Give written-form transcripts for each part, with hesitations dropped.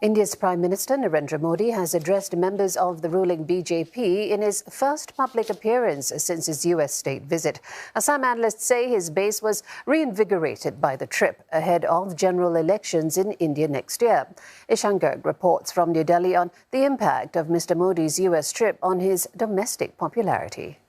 India's Prime Minister Narendra Modi has addressed members of the ruling BJP in his first public appearance since his US state visit. Some analysts say his base was reinvigorated by the trip ahead of general elections in India next year. Ishan Garg reports from New Delhi on the impact of Mr. Modi's US trip on his domestic popularity.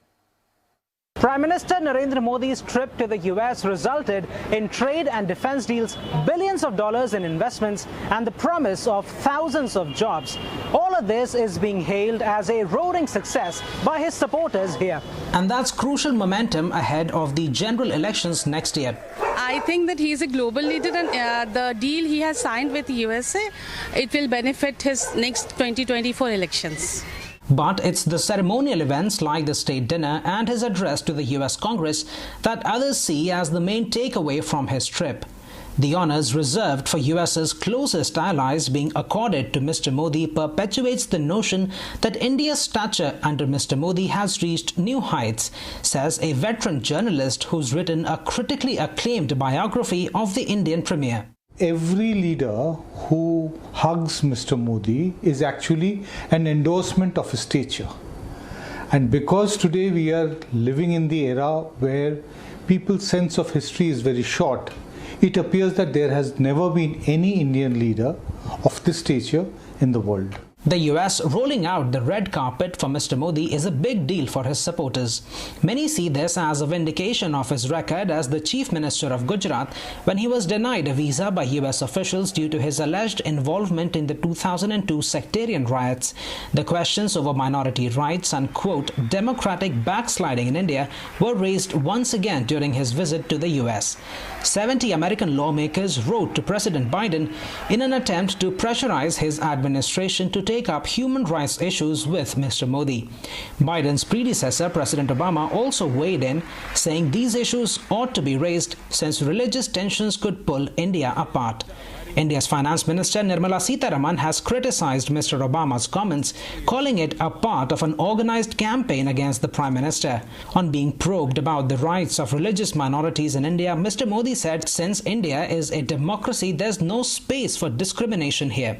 Prime Minister Narendra Modi's trip to the US resulted in trade and defense deals, billions of dollars in investments, and the promise of thousands of jobs. All of this is being hailed as a roaring success by his supporters here. And that's crucial momentum ahead of the general elections next year. I think that he is a global leader, and the deal he has signed with the USA, it will benefit his next 2024 elections. But it's the ceremonial events like the state dinner and his address to the US Congress that others see as the main takeaway from his trip. The honors reserved for US's closest allies being accorded to Mr. Modi perpetuates the notion that India's stature under Mr. Modi has reached new heights, says a veteran journalist who's written a critically acclaimed biography of the Indian Premier. Every leader who hugs Mr. Modi is actually an endorsement of his stature. And because today we are living in the era where people's sense of history is very short, it appears that there has never been any Indian leader of this stature in the world. The US rolling out the red carpet for Mr. Modi is a big deal for his supporters. Many see this as a vindication of his record as the Chief Minister of Gujarat when he was denied a visa by US officials due to his alleged involvement in the 2002 sectarian riots. The questions over minority rights and, quote, democratic backsliding in India were raised once again during his visit to the US. 70 American lawmakers wrote to President Biden in an attempt to pressurize his administration to take up human rights issues with Mr. Modi. Biden's predecessor, President Obama, also weighed in, saying these issues ought to be raised since religious tensions could pull India apart. India's Finance Minister Nirmala Sitharaman has criticized Mr. Obama's comments, calling it a part of an organized campaign against the Prime Minister. On being probed about the rights of religious minorities in India, Mr. Modi said since India is a democracy, there's no space for discrimination here.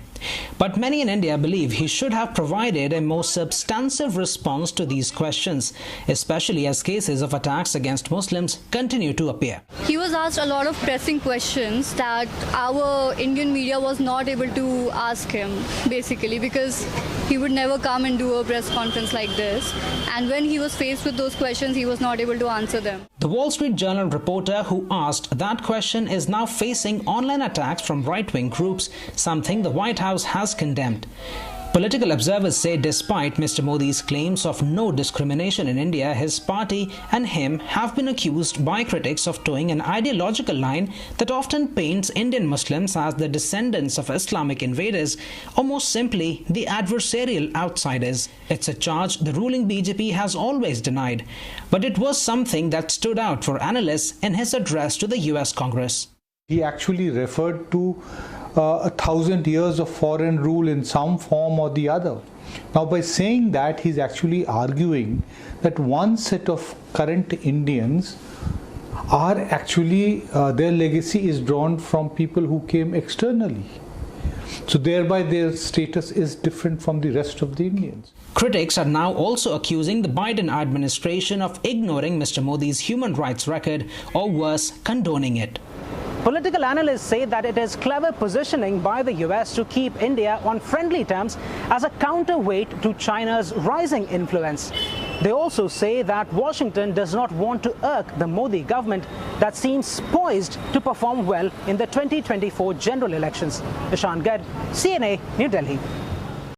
But many in India believe he should have provided a more substantive response to these questions, especially as cases of attacks against Muslims continue to appear. He was asked a lot of pressing questions that our Indian media was not able to ask him, basically, because he would never come and do a press conference like this. And when he was faced with those questions, he was not able to answer them. The Wall Street Journal reporter who asked that question is now facing online attacks from right-wing groups, something the White House has condemned. Political observers say despite Mr. Modi's claims of no discrimination in India, his party and him have been accused by critics of towing an ideological line that often paints Indian Muslims as the descendants of Islamic invaders or more simply the adversarial outsiders. It's a charge the ruling BJP has always denied, but it was something that stood out for analysts in his address to the US Congress. He actually referred to 1,000 years of foreign rule in some form or the other. Now, by saying that, he's actually arguing that one set of current Indians are actually, their legacy is drawn from people who came externally. So thereby their status is different from the rest of the Indians. Critics are now also accusing the Biden administration of ignoring Mr. Modi's human rights record or worse, condoning it. Political analysts say that it is clever positioning by the US to keep India on friendly terms as a counterweight to China's rising influence. They also say that Washington does not want to irk the Modi government that seems poised to perform well in the 2024 general elections. Ishan Garg, CNA, New Delhi.